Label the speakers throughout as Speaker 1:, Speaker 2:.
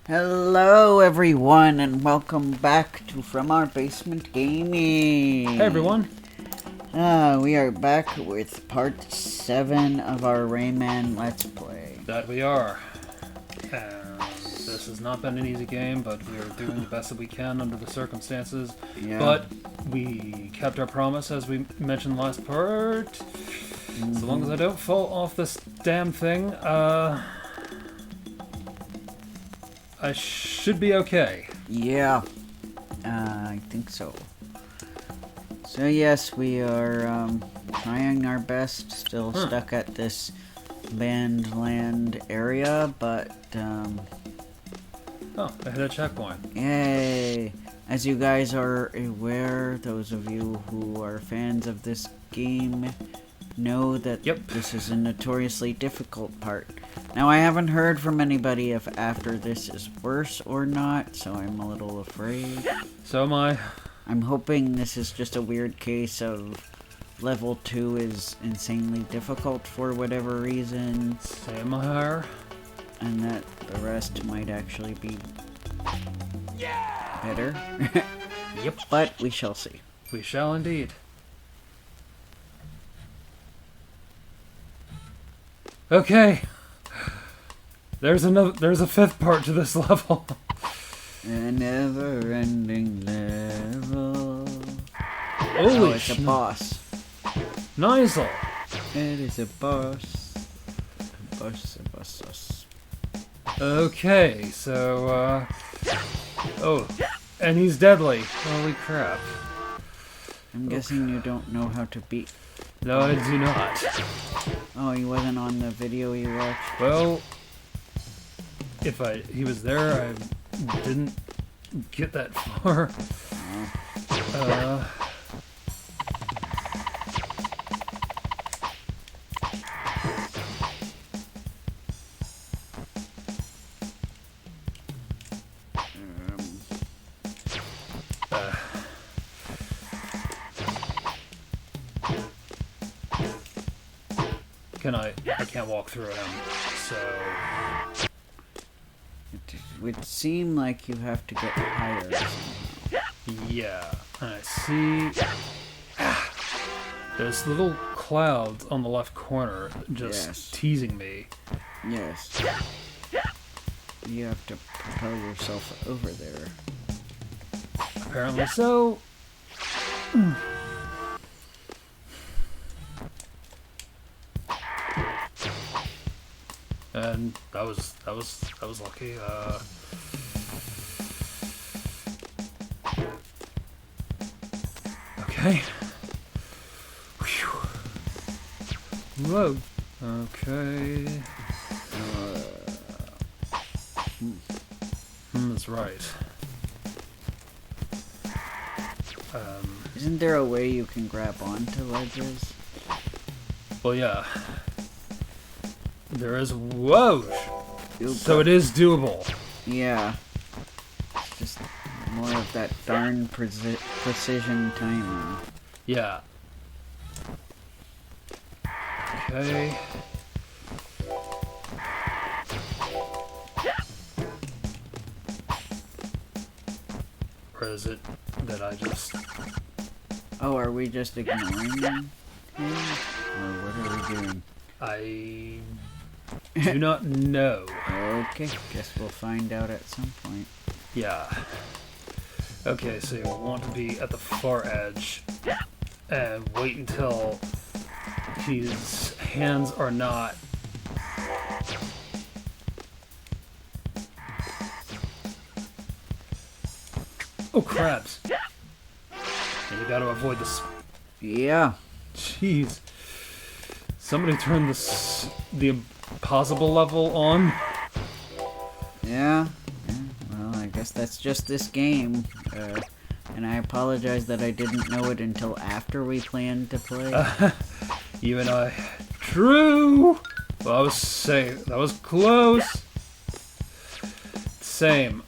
Speaker 1: Hello everyone and welcome back to From Our Basement Gaming.
Speaker 2: Hey everyone.
Speaker 1: We are back with part 7 of our Rayman Let's Play.
Speaker 2: That we are. And this has not been an easy game, but we are doing the best that we can under the circumstances.
Speaker 1: Yeah.
Speaker 2: But we kept our promise, as we mentioned last part. So long as I don't fall off this damn thing, I should be okay.
Speaker 1: Yeah, I think so. So yes, we are trying our best, still stuck at this banned land area, but
Speaker 2: Oh, I hit a checkpoint.
Speaker 1: yay! As you guys are aware, those of you who are fans of this game know that this is a notoriously difficult part. Now, I haven't heard from anybody if after this is worse or not, so I'm a little afraid.
Speaker 2: So am I.
Speaker 1: I'm hoping this is just a weird case of level 2 is insanely difficult for whatever reason.
Speaker 2: Same here.
Speaker 1: And that the rest might actually be better.
Speaker 2: Yep.
Speaker 1: But we shall see.
Speaker 2: We shall indeed. Okay. There's a fifth part to this level.
Speaker 1: A never-ending level.
Speaker 2: Holy
Speaker 1: it's a boss.
Speaker 2: Nizel.
Speaker 1: It is a boss. A boss, a boss.
Speaker 2: Okay, so, oh, and he's deadly. Holy crap.
Speaker 1: I'm guessing you don't know how to beat...
Speaker 2: No, I do not.
Speaker 1: Oh, he wasn't on the video you watched?
Speaker 2: Well, if he was there, I didn't get that far. I can't walk through him, so...
Speaker 1: It would seem like you have to get higher somehow.
Speaker 2: Yeah, I see... There's little clouds on the left corner just teasing me.
Speaker 1: Yes. You have to propel yourself over there.
Speaker 2: Apparently so. And that was lucky. Okay. Whew. Whoa. Okay. That's right.
Speaker 1: Isn't there a way you can grab onto ledges?
Speaker 2: Well, yeah. There is. Whoa! So it is doable.
Speaker 1: Yeah. It's just more of that darn precision timing.
Speaker 2: Yeah. Okay. Or is it that I just...
Speaker 1: Oh, are we just ignoring him? Or what are we doing?
Speaker 2: I do not know.
Speaker 1: Okay, guess we'll find out at some point.
Speaker 2: Yeah. Okay, so you want to be at the far edge and wait until his hands are not... Oh, crabs. And you gotta avoid this.
Speaker 1: Yeah.
Speaker 2: Jeez. Somebody turned the impossible level on.
Speaker 1: Yeah. Well, I guess that's just this game. And I apologize that I didn't know it until after we planned to play.
Speaker 2: You and I. True! Well, I was saying, that was close. Same.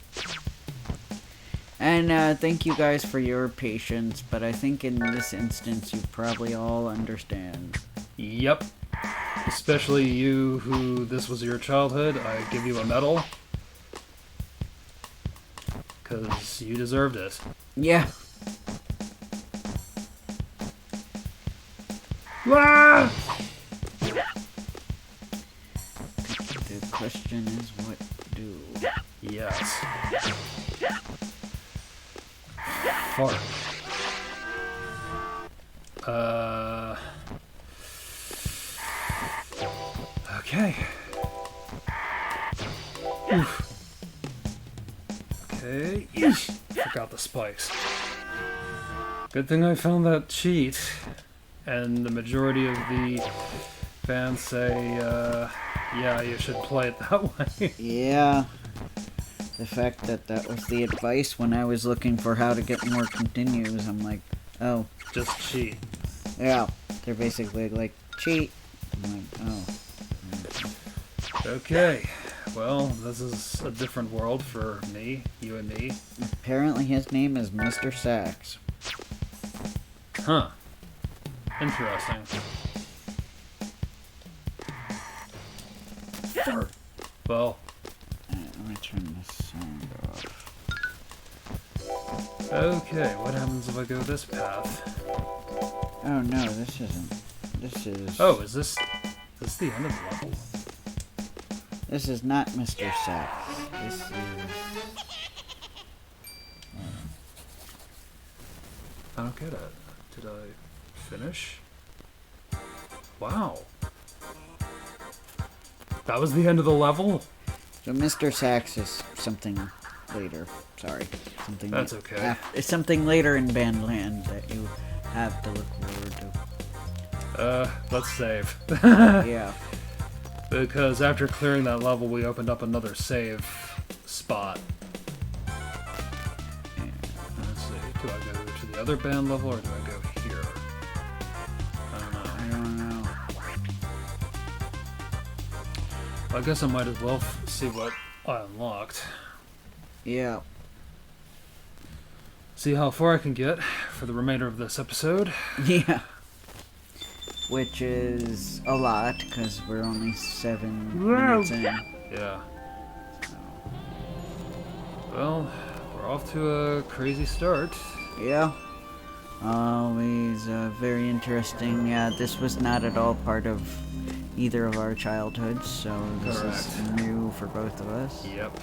Speaker 1: And thank you guys for your patience, but I think in this instance you probably all understand.
Speaker 2: Yep. Especially you, who this was your childhood. I give you a medal. because you deserved it.
Speaker 1: Yeah.
Speaker 2: Ah!
Speaker 1: The question is, what do?
Speaker 2: Yes. Fart. Okay. Oof. Okay. Eesh. Forgot the spikes. Good thing I found that cheat. And the majority of the fans say, yeah, you should play it that way.
Speaker 1: Yeah. The fact that that was the advice when I was looking for how to get more continues, I'm like, oh.
Speaker 2: Just cheat.
Speaker 1: Yeah. They're basically like, cheat. I'm like, oh.
Speaker 2: Okay. Well, this is a different world for me, you and me.
Speaker 1: Apparently his name is Mr. Sax.
Speaker 2: Huh. Interesting. Well.
Speaker 1: Let me turn this sound off.
Speaker 2: Okay, what happens if I go this path?
Speaker 1: Oh no, this isn't. This is...
Speaker 2: Oh, is this the end of the level?
Speaker 1: This is not Mr. Sax. This is...
Speaker 2: I don't get it. Did I finish? Wow. That was the end of the level?
Speaker 1: So Mr. Sax is something later. Sorry. Something.
Speaker 2: That's okay.
Speaker 1: It's something later in Bandland that you have to look forward to.
Speaker 2: Let's save.
Speaker 1: Yeah.
Speaker 2: Because after clearing that level, we opened up another save spot.
Speaker 1: Yeah.
Speaker 2: Let's see. Do I go to the other band level or do I go here? I don't know.
Speaker 1: I don't know.
Speaker 2: I guess I might as well see what I unlocked.
Speaker 1: Yeah.
Speaker 2: See how far I can get for the remainder of this episode.
Speaker 1: Yeah. Which is a lot, because we're only 7 minutes in.
Speaker 2: Yeah. Well, we're off to a crazy start.
Speaker 1: Yeah. Always very interesting. Yeah, this was not at all part of either of our childhoods, so this is new for both of us.
Speaker 2: Yep.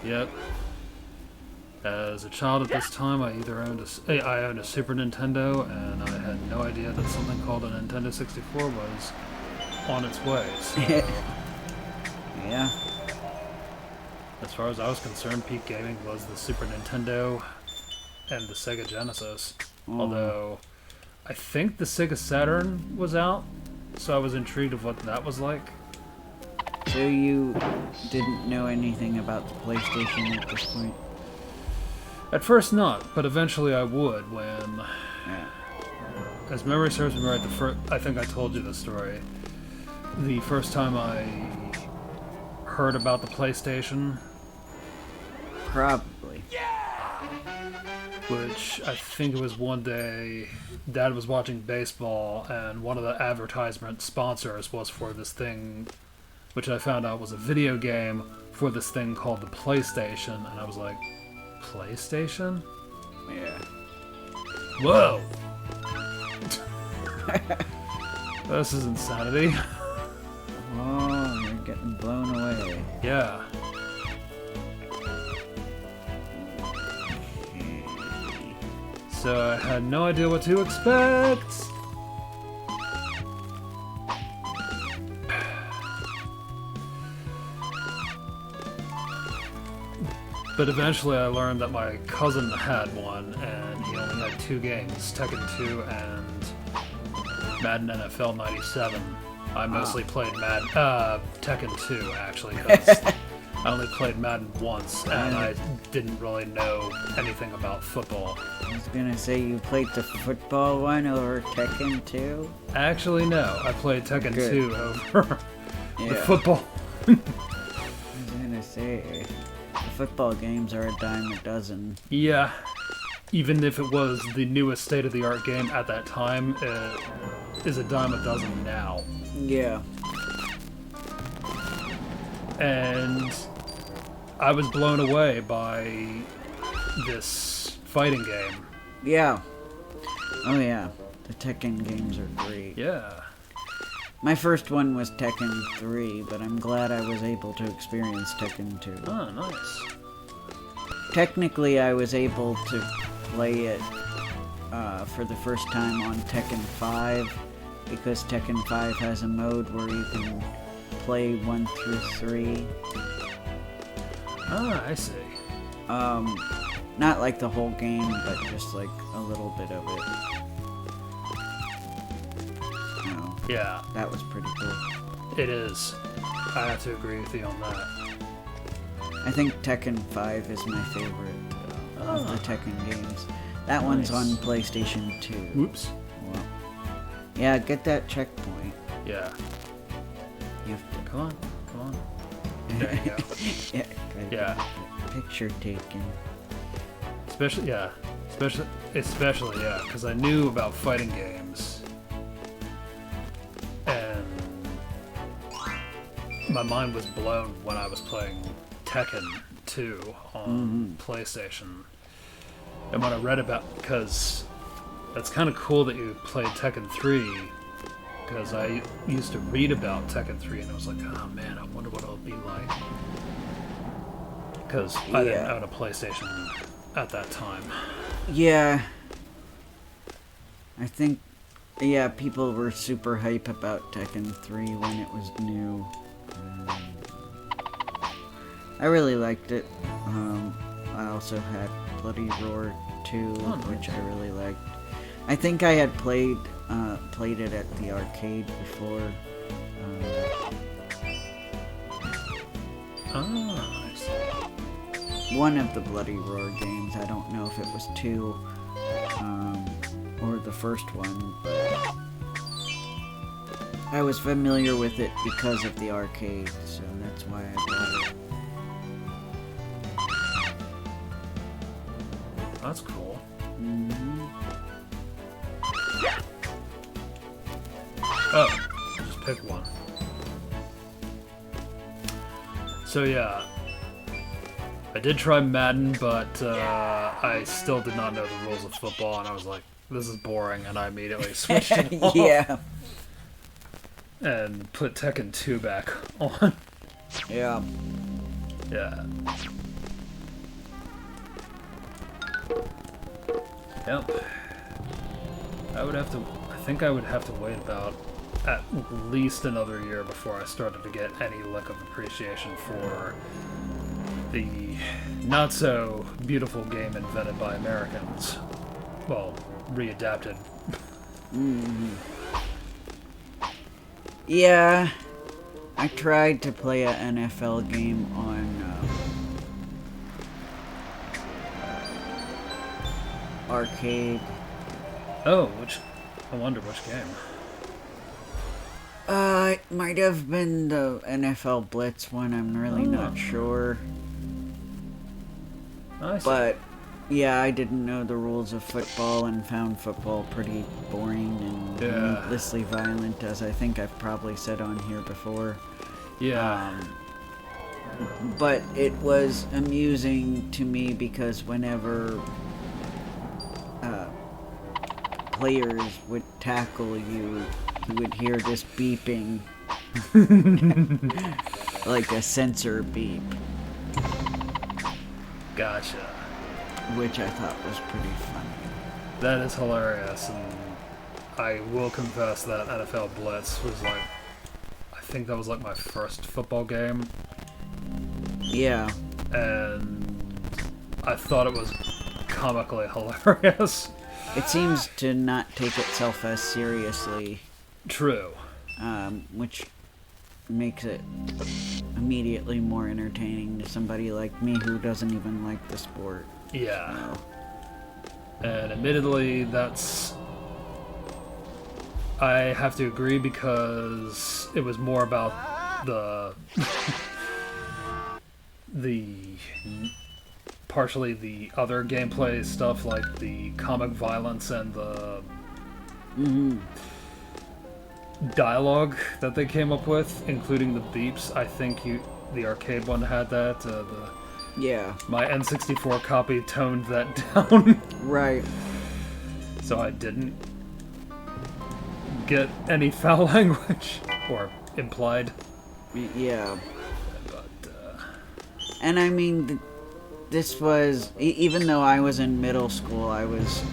Speaker 2: Yep. As a child at this time, I owned a Super Nintendo, and I had no idea that something called a Nintendo 64 was on its way. So,
Speaker 1: yeah.
Speaker 2: as far as I was concerned, peak gaming was the Super Nintendo and the Sega Genesis. Although, I think the Sega Saturn was out, so I was intrigued of what that was like.
Speaker 1: So you didn't know anything about the PlayStation at this point?
Speaker 2: At first not, but eventually I would when...
Speaker 1: Yeah.
Speaker 2: As memory serves me right, I think I told you this story. The first time I heard about the PlayStation...
Speaker 1: Probably.
Speaker 2: Which I think it was one day, Dad was watching baseball, and one of the advertisement sponsors was for this thing, which I found out was a video game for this thing called the PlayStation, and I was like, PlayStation?
Speaker 1: Yeah.
Speaker 2: Whoa! This is insanity.
Speaker 1: Oh, you're getting blown away.
Speaker 2: Yeah. So I had no idea what to expect. But eventually I learned that my cousin had one, and he only had 2 games, Tekken 2 and Madden NFL 97. I mostly played Tekken 2, actually, because I only played Madden once, and I didn't really know anything about football.
Speaker 1: I was gonna say, you played the football one over Tekken 2?
Speaker 2: Actually, no. I played Tekken 2 over the football.
Speaker 1: I was gonna say, the football games are a dime a dozen.
Speaker 2: Yeah. Even if it was the newest state-of-the-art game at that time, it is a dime a dozen now.
Speaker 1: Yeah.
Speaker 2: And I was blown away by this fighting game.
Speaker 1: Yeah. Oh yeah, the Tekken games are great.
Speaker 2: Yeah.
Speaker 1: My first one was Tekken 3, but I'm glad I was able to experience Tekken 2.
Speaker 2: Oh, nice.
Speaker 1: Technically, I was able to play it for the first time on Tekken 5, because Tekken 5 has a mode where you can play 1 through 3.
Speaker 2: Ah, I see.
Speaker 1: Not like the whole game, but just like a little bit of it.
Speaker 2: Yeah.
Speaker 1: That was pretty cool.
Speaker 2: It is. I have to agree with you on that.
Speaker 1: I think Tekken 5 is my favorite of the Tekken games. That one's on PlayStation 2.
Speaker 2: Whoops.
Speaker 1: Well, yeah, get that checkpoint.
Speaker 2: Yeah.
Speaker 1: You have to...
Speaker 2: Come on. There you go.
Speaker 1: Yeah. Picture taken.
Speaker 2: Especially, yeah, because I knew about fighting games, and my mind was blown when I was playing Tekken 2 on PlayStation. And when I read about, because that's kind of cool that you played Tekken 3, because I used to read about Tekken 3 and I was like, oh man, I wonder what it'll be like. Because I didn't own a PlayStation at that time.
Speaker 1: Yeah. I think, yeah, people were super hype about Tekken 3 when it was new. I really liked it. I also had Bloody Roar 2, which I really liked. I think I had played it at the arcade before.
Speaker 2: I see.
Speaker 1: One of the Bloody Roar games. I don't know if it was 2 or the first one, but I was familiar with it because of the arcade, so that's why I bought it.
Speaker 2: That's cool. Oh, just pick one. So yeah, I did try Madden, but I still did not know the rules of football, and I was like, this is boring, and I immediately switched it off.
Speaker 1: Yeah.
Speaker 2: And put Tekken 2 back on.
Speaker 1: Yeah.
Speaker 2: Yeah. Yep. I think I would have to wait about at least another year before I started to get any look of appreciation for the not so beautiful game invented by Americans. Well, readapted.
Speaker 1: Yeah. I tried to play an NFL game on arcade.
Speaker 2: Oh, I wonder which game.
Speaker 1: It might have been the NFL Blitz one, I'm really not sure.
Speaker 2: I see.
Speaker 1: But, yeah, I didn't know the rules of football and found football pretty boring and needlessly violent, as I think I've probably said on here before.
Speaker 2: Yeah.
Speaker 1: But it was amusing to me because whenever players would tackle you, you would hear this beeping. Like a sensor beep.
Speaker 2: Gotcha.
Speaker 1: Which I thought was pretty funny.
Speaker 2: That is hilarious, and I will confess that NFL Blitz was like, I think that was like my first football game.
Speaker 1: Yeah.
Speaker 2: And I thought it was comically hilarious.
Speaker 1: It seems to not take itself as seriously.
Speaker 2: True.
Speaker 1: Which makes it immediately more entertaining to somebody like me who doesn't even like the sport.
Speaker 2: Yeah. And admittedly, I have to agree because it was more about partially the other gameplay stuff, like the comic violence and the dialogue that they came up with, including the beeps. I think the arcade one had that.
Speaker 1: Yeah.
Speaker 2: My N64 copy toned that down.
Speaker 1: Right.
Speaker 2: So I didn't get any foul language. Or implied.
Speaker 1: Yeah.
Speaker 2: But,
Speaker 1: And I mean, this was, even though I was in middle school, I was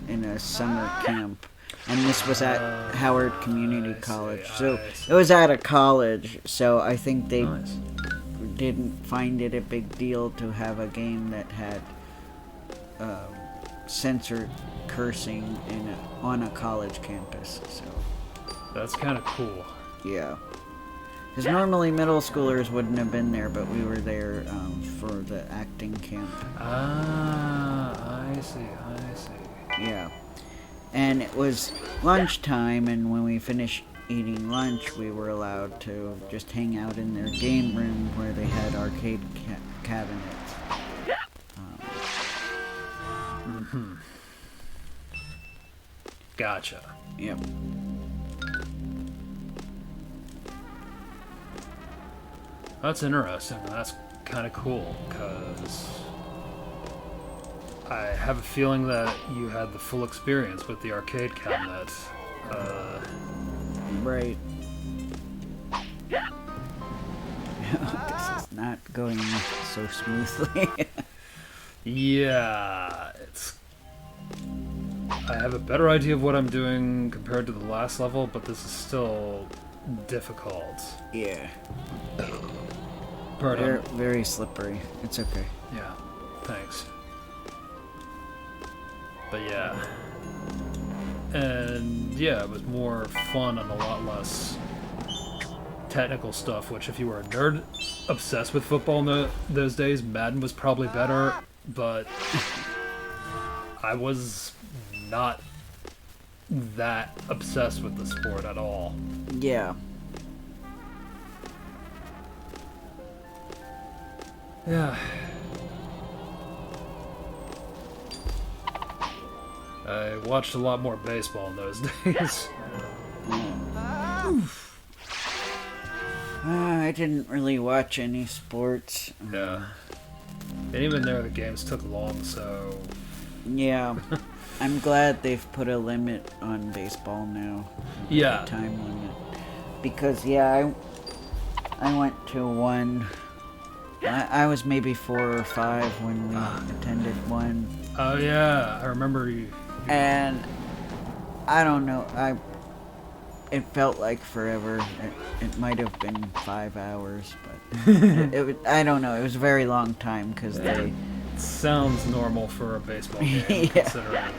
Speaker 1: in a summer camp. And this was at Howard Community College. So it was at a college, so I think they didn't find it a big deal to have a game that had censored cursing on a college campus. So
Speaker 2: that's kind of cool.
Speaker 1: yeah. Because normally middle schoolers wouldn't have been there, but we were there for the acting camp.
Speaker 2: Ah, I see.
Speaker 1: Yeah. And it was lunchtime, and when we finished eating lunch, we were allowed to just hang out in their game room where they had arcade cabinets.
Speaker 2: Gotcha.
Speaker 1: Yep.
Speaker 2: That's interesting. That's kind of cool, because I have a feeling that you had the full experience with the arcade cabinet.
Speaker 1: Right. This is not going so smoothly.
Speaker 2: Yeah, I have a better idea of what I'm doing compared to the last level, but this is still difficult.
Speaker 1: Yeah.
Speaker 2: Pardon?
Speaker 1: Very slippery. It's okay.
Speaker 2: Yeah, thanks. But yeah. And yeah, it was more fun and a lot less technical stuff, which if you were a nerd obsessed with football in those days, Madden was probably better, but I was not that obsessed with the sport at all.
Speaker 1: Yeah.
Speaker 2: Yeah. I watched a lot more baseball in those days.
Speaker 1: I didn't really watch any sports.
Speaker 2: Yeah. And even there, the games took long, so...
Speaker 1: Yeah. I'm glad they've put a limit on baseball now.
Speaker 2: Yeah.
Speaker 1: A time limit. Because, yeah, I went to one... I was maybe 4 or 5 when we attended one.
Speaker 2: Oh, yeah. I remember you...
Speaker 1: And... I don't know. It felt like forever. It might have been 5 hours, but... I don't know. It was a very long time, because they...
Speaker 2: Sounds normal for a baseball game,
Speaker 1: Yeah.
Speaker 2: considering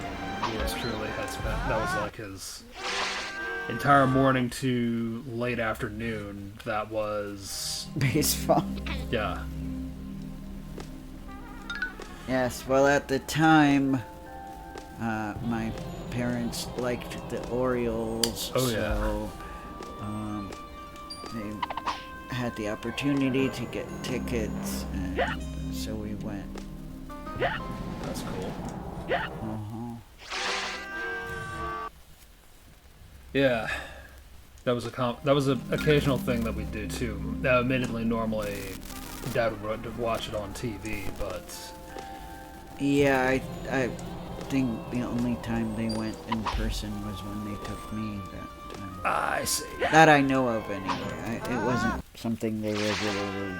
Speaker 2: yours truly had spent... That was like his entire morning to late afternoon. That was...
Speaker 1: Baseball.
Speaker 2: Yeah.
Speaker 1: Yes, well, at the time, my parents liked the Orioles,
Speaker 2: Oh, yeah.
Speaker 1: so they had the opportunity to get tickets, and so we went.
Speaker 2: That's cool. Yeah. That was an occasional thing that we do too. Now, admittedly, normally Dad would watch it on TV, but
Speaker 1: Yeah, I think the only time they went in person was when they took me that time.
Speaker 2: I see.
Speaker 1: That I know of, anyway. It wasn't something they regularly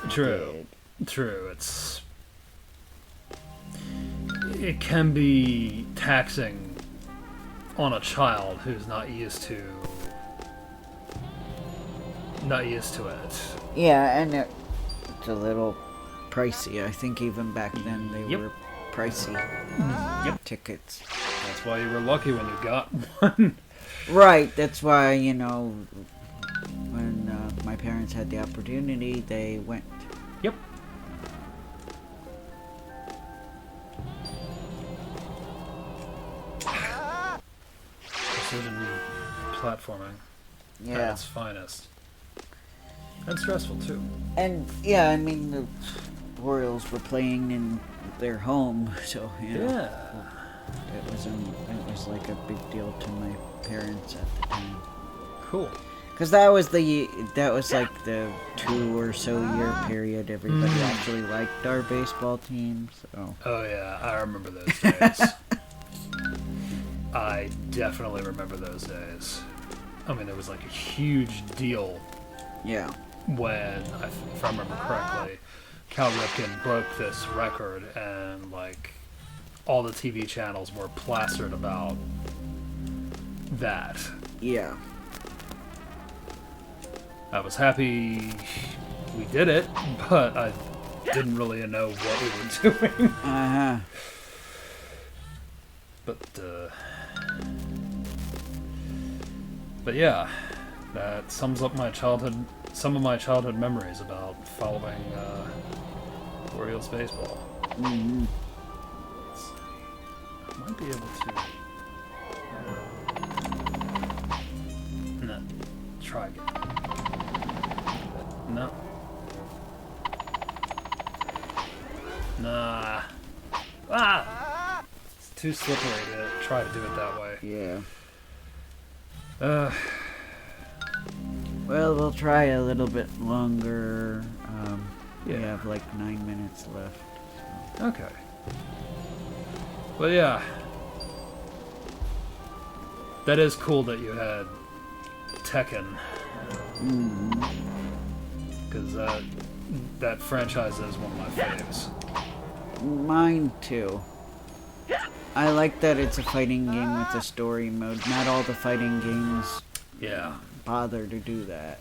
Speaker 2: True. True. It can be taxing on a child who's not used to it.
Speaker 1: Yeah, and it's a little pricey. I think even back then they were pricey.
Speaker 2: Yep.
Speaker 1: Tickets.
Speaker 2: That's why you were lucky when you got one.
Speaker 1: Right, that's why, when my parents had the opportunity, they went.
Speaker 2: Yep. Precision platforming at
Speaker 1: Yeah.
Speaker 2: its finest. And stressful, too.
Speaker 1: And, yeah, I mean, the Orioles were playing in their home, so,
Speaker 2: Yeah.
Speaker 1: it was like a big deal to my parents at the time.
Speaker 2: Cool.
Speaker 1: Because that was like the 2 or so year period everybody actually liked our baseball team. So.
Speaker 2: Oh yeah, I remember those days. I definitely remember those days. I mean, there was like a huge deal.
Speaker 1: Yeah.
Speaker 2: When, if I remember correctly, Cal Ripken broke this record, and like all the TV channels were plastered about that.
Speaker 1: Yeah.
Speaker 2: I was happy we did it, but I didn't really know what we were doing.
Speaker 1: Uh-huh.
Speaker 2: But yeah, that sums up some of my childhood memories about following Orioles baseball.
Speaker 1: Mm-hmm.
Speaker 2: Let's see. I might be able to. No. Try again. No. Nah. Ah! It's too slippery to try to do it that way.
Speaker 1: Yeah.
Speaker 2: Uh.
Speaker 1: Well, we'll try a little bit longer.
Speaker 2: Yeah.
Speaker 1: We have like 9 minutes left. So.
Speaker 2: Okay. Well, yeah. That is cool that you had Tekken. Because that franchise is one of my faves.
Speaker 1: Mine too. I like that it's a fighting game with a story mode. Not all the fighting games bother to do that.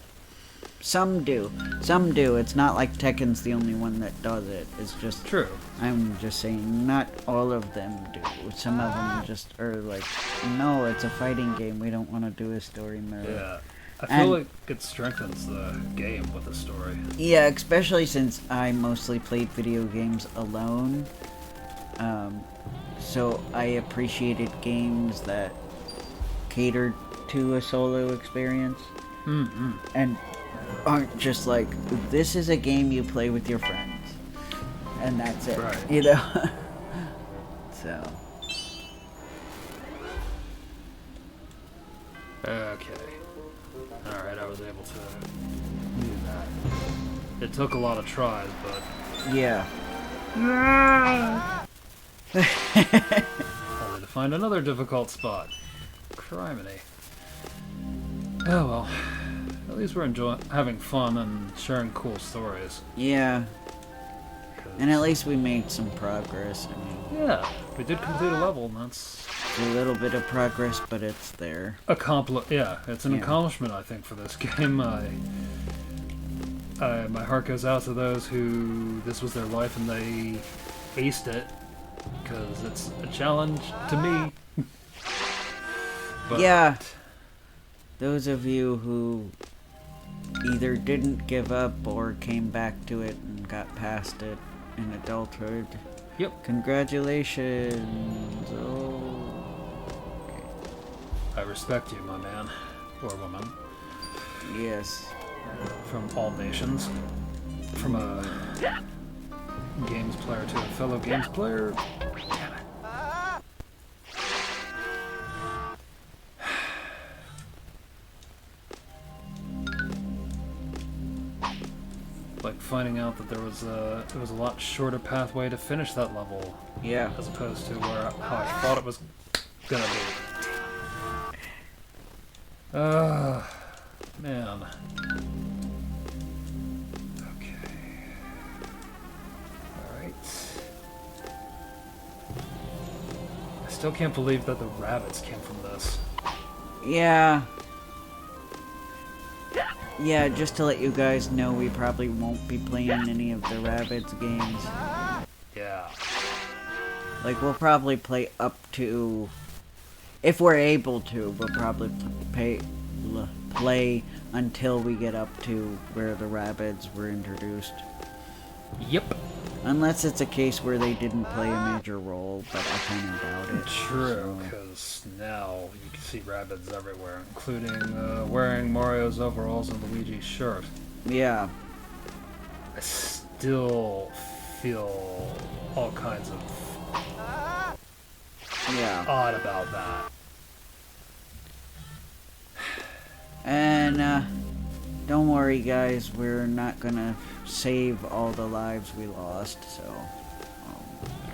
Speaker 1: Some do. Some do. It's not like Tekken's the only one that does it. It's just...
Speaker 2: True.
Speaker 1: I'm just saying, not all of them do. Some of them just are like, no, it's a fighting game. We don't want to do a story mode.
Speaker 2: Yeah. I feel like it strengthens the game with a story.
Speaker 1: Yeah, especially since I mostly played video games alone. So I appreciated games that catered to a solo experience.
Speaker 2: Mm-hmm.
Speaker 1: And aren't just like, this is a game you play with your friends. And that's it.
Speaker 2: Right.
Speaker 1: You know? So.
Speaker 2: Okay. Alright, I was able to do that. It took a lot of tries, but...
Speaker 1: Yeah.
Speaker 2: only to find another difficult spot. Criminy. Oh well. At least we're having fun and sharing cool stories.
Speaker 1: Yeah. And at least we made some progress. I mean,
Speaker 2: yeah, we did complete a level, and that's
Speaker 1: a little bit of progress, but it's there.
Speaker 2: Yeah, it's an accomplishment, I think, for this game. My heart goes out to those who this was their life and they aced it, because it's a challenge to me. But
Speaker 1: yeah. Those of you who either didn't give up or came back to it and got past it in adulthood.
Speaker 2: Yep.
Speaker 1: Congratulations. Oh. Okay.
Speaker 2: I respect you, my man. Or woman.
Speaker 1: Yes.
Speaker 2: From all nations. From a games player to a fellow games player. Damn it. Like finding out that there was a lot shorter pathway to finish that level.
Speaker 1: Yeah.
Speaker 2: As opposed to how I thought it was gonna be. Man. Okay. Alright. I still can't believe that the rabbits came from this.
Speaker 1: Yeah. Yeah, just to let you guys know, we probably won't be playing any of the Rabbids games.
Speaker 2: Yeah.
Speaker 1: Like, we'll probably play up to... If we're able to, we'll probably play until we get up to where the Rabbids were introduced.
Speaker 2: Yep.
Speaker 1: Unless it's a case where they didn't play a major role, but I kind of doubt it.
Speaker 2: True, because now you can see rabbits everywhere, including wearing Mario's overalls and Luigi's shirt.
Speaker 1: Yeah.
Speaker 2: I still feel all kinds of odd about that.
Speaker 1: And don't worry, guys. We're not gonna save all the lives we lost. So.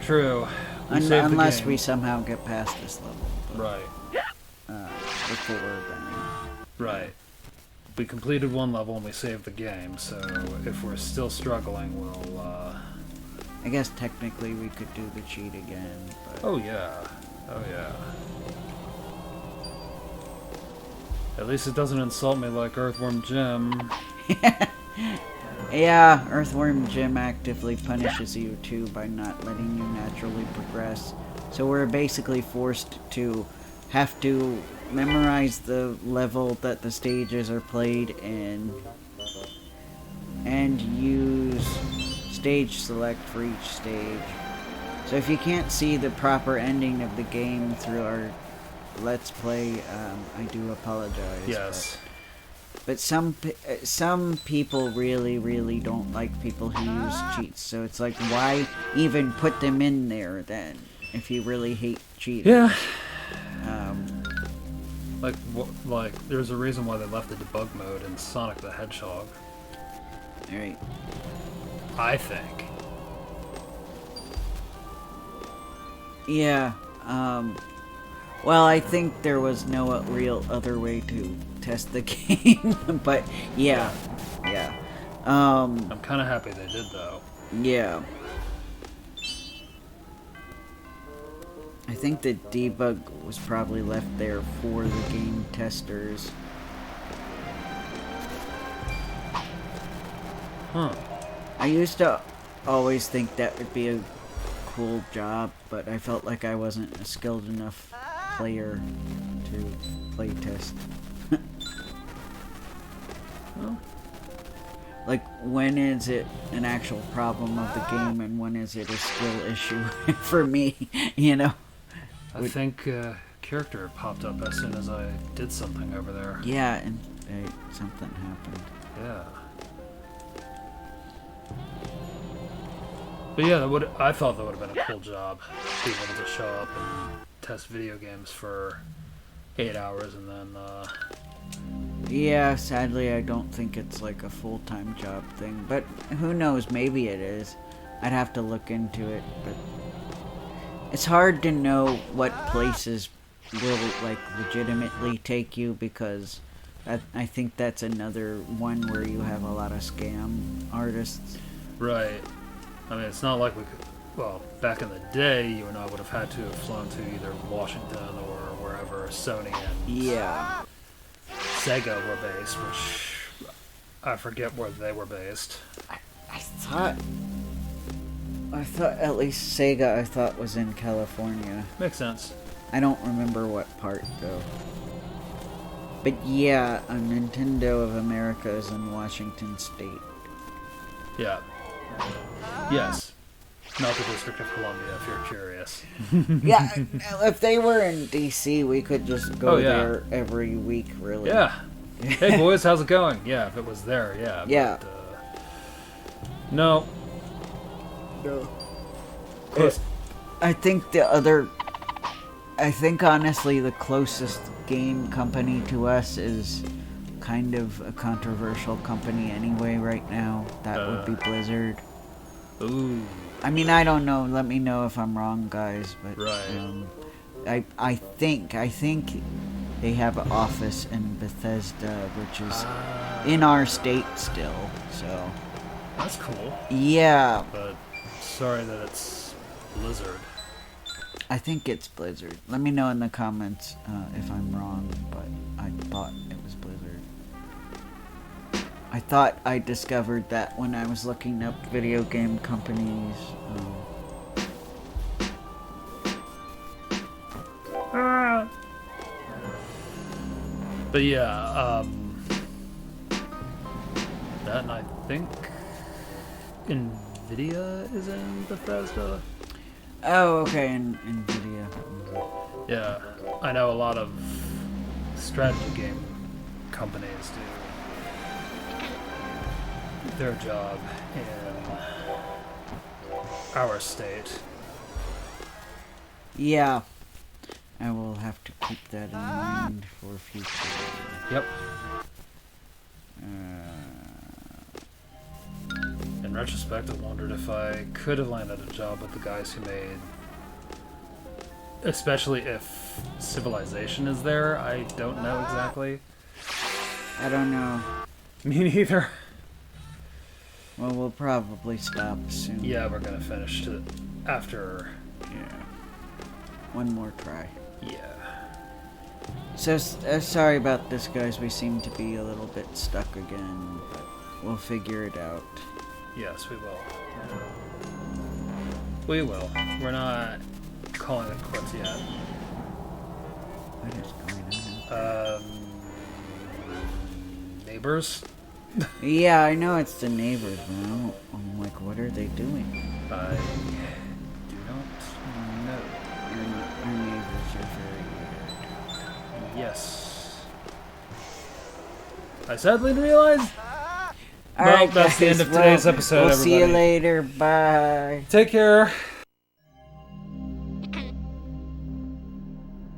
Speaker 2: True.
Speaker 1: Unless we somehow get past this level.
Speaker 2: But, right.
Speaker 1: Before then.
Speaker 2: Right. We completed one level and we saved the game, so if we're still struggling, we'll,
Speaker 1: I guess technically we could do the cheat again, but...
Speaker 2: Oh yeah. Oh yeah. At least it doesn't insult me like Earthworm Jim.
Speaker 1: Yeah, Earthworm Jim actively punishes you too by not letting you naturally progress. So we're basically forced to have to memorize the level that the stages are played in and use stage select for each stage. So if you can't see the proper ending of the game through our Let's Play, I do apologize.
Speaker 2: Yes.
Speaker 1: But some people really don't like people who use cheats. So it's like, why even put them in there then, if you really hate cheating?
Speaker 2: Yeah. Like, there's a reason why they left the debug mode in Sonic the Hedgehog.
Speaker 1: Alright.
Speaker 2: I think.
Speaker 1: Yeah, well, I think there was no real other way to test the game, but yeah.
Speaker 2: I'm kind of happy they did, though.
Speaker 1: Yeah. I think the debug was probably left there for the game testers.
Speaker 2: Huh.
Speaker 1: I used to always think that would be a cool job, but I felt like I wasn't a skilled enough player to play test.
Speaker 2: Well.
Speaker 1: Like, when is it an actual problem of the game and when is it a skill issue for me, you know?
Speaker 2: I think character popped up as soon as I did something over there.
Speaker 1: Yeah, and something happened.
Speaker 2: Yeah. But yeah, I thought that would have been a cool job, being able to show up and test video games for 8 hours and then,
Speaker 1: Yeah, sadly I don't think it's like a full-time job thing, but who knows, maybe it is. I'd have to look into it, but it's hard to know what places will, like, legitimately take you, because I think that's another one where you have a lot of scam artists.
Speaker 2: Right. I mean, it's not like we could... Well, back in the day, you and I would have had to have flown to either Washington or wherever Sony and Sega were based, which I forget where they were based.
Speaker 1: I thought at least Sega I thought was in California.
Speaker 2: Makes sense.
Speaker 1: I don't remember what part though. But yeah, Nintendo of America is in Washington State.
Speaker 2: Yeah. Yes. Not the District of Columbia, if you're curious.
Speaker 1: Yeah, if they were in DC, we could just go there every week, really.
Speaker 2: Yeah. Hey, boys, how's it going? Yeah, if it was there, yeah.
Speaker 1: Yeah.
Speaker 2: But, no.
Speaker 1: No. I think honestly the closest game company to us is kind of a controversial company anyway right now. That would be Blizzard.
Speaker 2: Ooh.
Speaker 1: I mean, I don't know. Let me know if I'm wrong, guys. But I think they have an office in Bethesda, which is in our state still. So
Speaker 2: that's cool.
Speaker 1: Yeah.
Speaker 2: But sorry that it's Blizzard.
Speaker 1: I think it's Blizzard. Let me know in the comments if I'm wrong, but I thought it was Blizzard. I thought I discovered that when I was looking up video game companies.
Speaker 2: But yeah, that and I think Nvidia is in Bethesda.
Speaker 1: Oh, okay, Nvidia.
Speaker 2: Yeah, I know a lot of strategy game companies do their job in our state.
Speaker 1: Yeah. I will have to keep that in mind for future.
Speaker 2: Yep. In retrospect, I wondered if I could have landed a job with the guys who made... Especially if Civilization is there, I don't know exactly.
Speaker 1: I don't know.
Speaker 2: Me neither.
Speaker 1: Well, we'll probably stop soon.
Speaker 2: Yeah, we're gonna finish it after...
Speaker 1: Yeah. One more try.
Speaker 2: Yeah.
Speaker 1: So, sorry about this, guys. We seem to be a little bit stuck again, but we'll figure it out.
Speaker 2: Yes, we will. We will. We're not calling it quits yet.
Speaker 1: What is going
Speaker 2: on? Neighbors?
Speaker 1: Yeah, I know it's the neighbors, but I'm like, what are they doing?
Speaker 2: I do not know.
Speaker 1: Our neighbors are very weird.
Speaker 2: Yes. I sadly realized.
Speaker 1: Alright,
Speaker 2: that's the end of today's episode,
Speaker 1: We'll
Speaker 2: everybody.
Speaker 1: see you later. Bye.
Speaker 2: Take care.